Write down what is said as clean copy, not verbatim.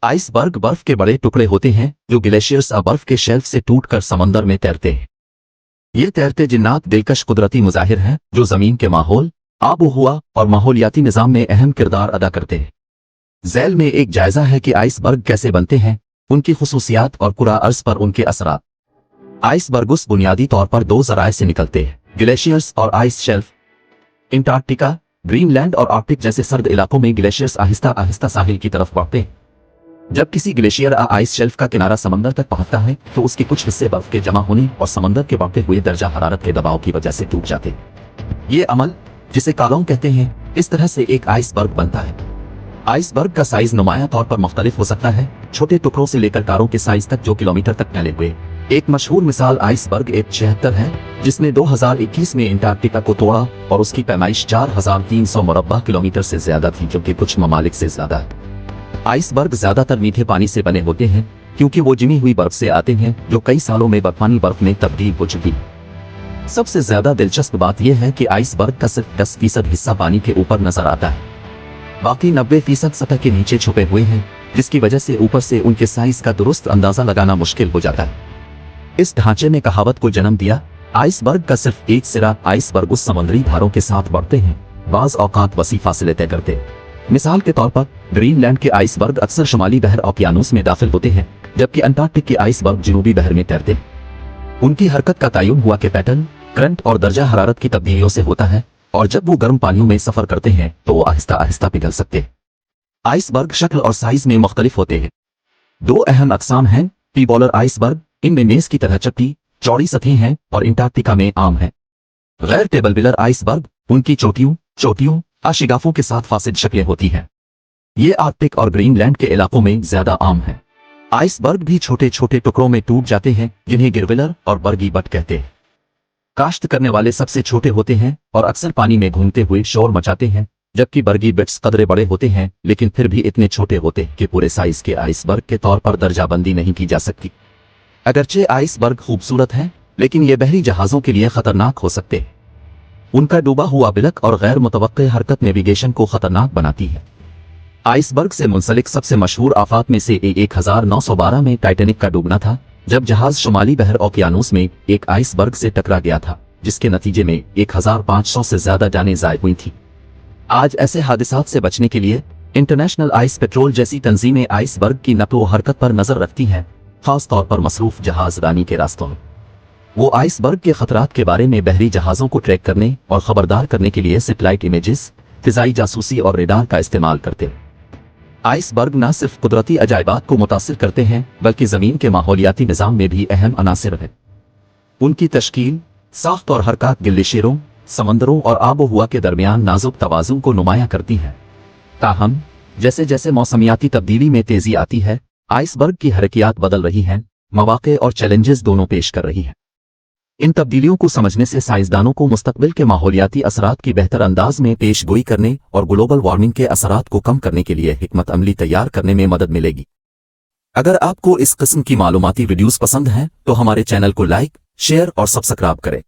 Iceberg बर्फ के बड़े टुकड़े होते हैं जो ग्लेशियर्स या बर्फ के शेल्फ से टूटकर समंदर में तैरते हैं। ये तैरते जिन्नात दिलकश कुदरती मुजाहिर हैं जो जमीन के माहौल, आबोहवा और माहौलियाती निज़ाम में अहम किरदार अदा करते हैं। झैल में एक जायजा है कि आइसबर्ग कैसे बनते हैं, उनकी खुसूसियात और कुरा अर्ज पर उनके असरात। आइसबर्गुस बुनियादी तौर पर दो जराए से निकलते हैं, ग्लेशियर्स और आइस शेल्फ। अंटार्कटिका, ग्रीनलैंड और आर्कटिक जैसे सर्द इलाकों में ग्लेशियर्स आहिस्ता आहिस्ता साहिल की तरफ बढ़ते हैं। जब किसी ग्लेशियर या आइस शेल्फ का किनारा समंदर तक पहुंचता है तो उसके कुछ हिस्से बर्फ के जमा होने और समंदर के बढ़ते हुए दर्जा हरारत के दबाव की वजह से टूट जाते हैं। ये अमल, जिसे कालोंग कहते हैं, इस तरह से एक आइसबर्ग बनता है। आइसबर्ग का साइज नुमाया तौर पर मुख्तलिफ हो सकता है, छोटे टुकड़ों से लेकर तारों के साइज तक जो किलोमीटर तक फैले हुए। एक मशहूर मिसाल आइसबर्ग H76 है, जिसने 2021 में अंटार्कटिका को तोड़ा और उसकी पैमाइश 4300 मुरब्बा किलोमीटर से ज्यादा थी, जो कि कुछ ममालिक से ज्यादा है। आइसबर्ग ज्यादातर मीठे पानी से बने होते हैं क्योंकि वो जमी हुई बर्फ से आते हैं जो कई सालों में बर्फानी बर्फ में तब्दील हो चुकी। सबसे ज्यादा दिलचस्प बात यह है कि आइसबर्ग का सिर्फ 10% हिस्सा पानी के ऊपर नजर आता है, बाकी 90% सतह के नीचे छुपे हुए हैं, जिसकी वजह से ऊपर से उनके साइज का दुरुस्त अंदाजा लगाना मुश्किल हो जाता है। इस ढांचे ने कहावत को जन्म दिया, आइसबर्ग का सिर्फ एक सिरा। आइसबर्ग उस समुद्री धारों के साथ बढ़ते हैं, बाज औकात वसी फासले तय करते हैं। मिसाल के तौर पर ग्रीनलैंड के आइसबर्ग अक्सर शुमाली बहर ओकियानूस में दाखिल होते हैं, जबकि अंटार्कटिक के आइसबर्ग जनूबी बहर में तैरते हैं। उनकी हरकत का तयन हुआ के पैटर्न, करंट और दर्जा हरारत की तब्दीलियों से होता है, और जब वो गर्म पानियों में सफर करते हैं तो वो आहिस्ता आहिस्ता पिघल सकते हैं। आइसबर्ग शक्ल और साइज में मुख्तलिफ होते हैं। दो अहम अकसाम हैं, पीबॉलर आइसबर्ग, इनमें मेज की तरह चपटी चौड़ी सतहें हैं और अंटार्कटिका में आम है। गैर टेबल बिलर आइसबर्ग, उनकी चोटियों आशिगाफों के साथ फासिद शक्लें होती हैं। ये आर्कटिक और ग्रीनलैंड के इलाकों में ज्यादा आम है। आइसबर्ग भी छोटे छोटे टुकड़ों में टूट जाते हैं, जिन्हें गिरविलर और बर्गी बट कहते हैं। काश्त करने वाले सबसे छोटे होते हैं और अक्सर पानी में घूमते हुए शोर मचाते हैं, जबकि बर्गी बिट्स कदरे बड़े होते हैं लेकिन फिर भी इतने छोटे होते हैं कि पूरे साइज के आइसबर्ग के तौर पर दर्जाबंदी नहीं की जा सकती। अगरचे आइसबर्ग खूबसूरत हैं, लेकिन ये बहरी जहाजों के लिए खतरनाक हो सकते हैं। उनका डूबा हुआ बिलक और गैर मुतवक्के हरकत नेविगेशन को खतरनाक बनाती है। आइसबर्ग से मुंसलिक सबसे मशहूर आफात में से 1912 में टाइटैनिक का डूबना था, जब जहाज शुमाली बहर ओकियानूस में एक आइसबर्ग से टकरा गया था, जिसके नतीजे में 1500 से ज्यादा जानें ज़ाय हुई थी। आज ऐसे हादसात से बचने के लिए इंटरनेशनल आइस पेट्रोल जैसी तंजीमें आइसबर्ग की नक़्ल व हरकत पर नजर रखती हैं, खास तौर पर मसरूफ जहाज रानी के रास्तों में। वो आइसबर्ग के खतरात के बारे में बहरी जहाजों को ट्रैक करने और खबरदार करने के लिए सैटेलाइट इमेजेस, फिजाई जासूसी और रेडार का इस्तेमाल करते हैं। आइसबर्ग न सिर्फ कुदरती अजायबात को मुतासिर करते हैं बल्कि जमीन के माहौलियाती निज़ाम में भी अहम अनासिर है। उनकी तश्कील, साख्त और हरकत ग्लेशियरों, समंदरों और आबोहवा के दरमियान नाजुक तवाज़ुन को नुमाया करती हैं। ताहम जैसे जैसे मौसमियाती तब्दीली में तेजी आती है, आइसबर्ग की हरकियात बदल रही हैं, मौक़े और चैलेंजेस दोनों पेश कर रही हैं। इन तब्दीलियों को समझने से साइंसदानों को मुस्तकबिल के माहौलियाती असरात की बेहतर अंदाज में पेशगोई करने और ग्लोबल वार्मिंग के असरात को कम करने के लिए हिकमत अमली तैयार करने में मदद मिलेगी। अगर आपको इस किस्म की मालूमाती वीडियोस पसंद हैं तो हमारे चैनल को लाइक, शेयर और सब्सक्राइब करें।